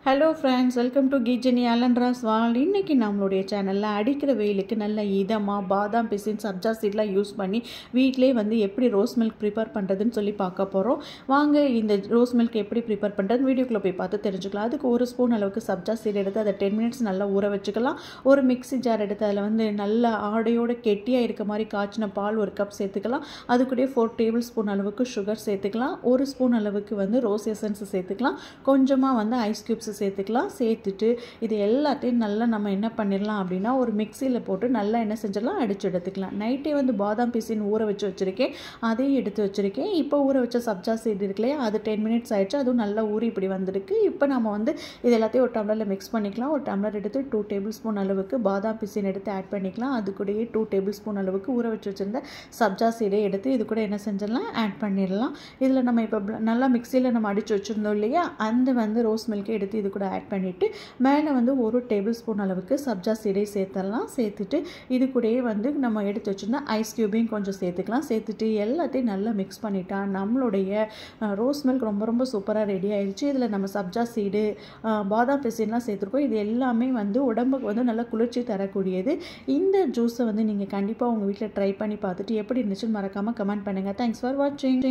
Hello friends, welcome to கீஜனி அலன்ராஸ் வால். இன்றைக்கி நம்மளுடைய சேனலில் அடிக்கிற வெயிலுக்கு நல்ல இதமாக பாதாம் பிசின் சப்ஜா சீட்லாம் யூஸ் பண்ணி வீட்டிலே எப்படி ரோஸ் மில்க் ப்ரிப்பேர் பண்ணுறதுன்னு சொல்லி பார்க்க போகிறோம். வாங்க இந்த ரோஸ் மில்க் எப்படி ப்ரிப்பேர் பண்ணுறதுன்னு வீடியோக்குள்ளே போய் பார்த்து தெரிஞ்சுக்கலாம். அதுக்கு ஒரு ஸ்பூன் அளவுக்கு சப்ஜா சீட் எடுத்து அதை 10 மினிட்ஸ் நல்லா ஊற வச்சுக்கலாம். ஒரு மிக்ஸி ஜார் எடுத்து அதில் நல்லா ஆடையோட கெட்டியாக இருக்க மாதிரி காய்ச்சின பால் ஒரு கப் சேர்த்துக்கலாம். அது கூட 4 டேபிள் ஸ்பூன் அளவுக்கு சுகர் சேர்த்துக்கலாம். ஒரு ஸ்பூன் அளவுக்கு ரோஸ் எசன்ஸ் சேர்த்துக்கலாம். கொஞ்சமாக ஐஸ் க்யூப்ஸ் சேர்த்துக்கலாம். சேர்த்துட்டு இது எல்லாத்தையும் நல்லா நம்ம என்ன பண்ணிடலாம் அப்படின்னா ஒரு மிக்சியில் போட்டு நல்லா என்ன செஞ்சிடலாம், அடிச்சு எடுத்துக்கலாம். நைட்டே பாதாம் பிசின் ஊற வச்சுருக்கேன், அதையும் எடுத்து வச்சுருக்கேன். இப்போ ஊற வச்ச சப்ஜா சீட் இருக்குல்லையா, அது 10 மினிட்ஸ் ஆயிடுச்சு. அதுவும் நல்லா ஊறி இப்படி வந்திருக்கு. இப்போ நம்ம இது எல்லாத்தையும் ஒரு டம்ளரில் மிக்ஸ் பண்ணிக்கலாம். ஒரு டம்ளர் எடுத்து 2 டேபிள் ஸ்பூன் அளவுக்கு பாதாம் பிசின் எடுத்து ஆட் பண்ணிக்கலாம். அது கூடயே 2 டேபிள் ஸ்பூன் அளவுக்கு ஊற வச்சுருந்த சப்ஜா சீடை எடுத்து இது கூட என்ன செஞ்சிடலாம், ஆட் பண்ணிடலாம். இதில் நம்ம இப்போ நல்லா மிக்சியில் நம்ம அடித்து வச்சுருந்தோம் இல்லையா, அந்த ரோஸ் மில்கை எடுத்து இது கூட ஆட் பண்ணிவிட்டு மேலே ஒரு டேபிள் ஸ்பூன் அளவுக்கு சப்ஜா சீடை சேர்த்துடலாம். சேர்த்துட்டு இது கூடயே நம்ம எடுத்து வச்சுருந்தா ஐஸ் க்யூபையும் கொஞ்சம் சேர்த்துக்கலாம். சேர்த்துட்டு எல்லாத்தையும் நல்லா மிக்ஸ் பண்ணிட்டா நம்மளுடைய ரோஸ் மில்க் ரொம்ப ரொம்ப சூப்பராக ரெடி ஆயிடுச்சு. இதில் நம்ம சப்ஜா சீடு பாதாம் பிசின்லாம் சேர்த்துருக்கோம். இது எல்லாமே உடம்புக்கு நல்லா குளிர்ச்சி தரக்கூடியது. இந்த ஜூஸை நீங்கள் கண்டிப்பாக உங்கள் வீட்டில் ட்ரை பண்ணி பார்த்துட்டு எப்படி இருந்துச்சுன்னு மறக்காமல் கமெண்ட் பண்ணுங்கள். தேங்க்ஸ் ஃபார் வாட்சிங்.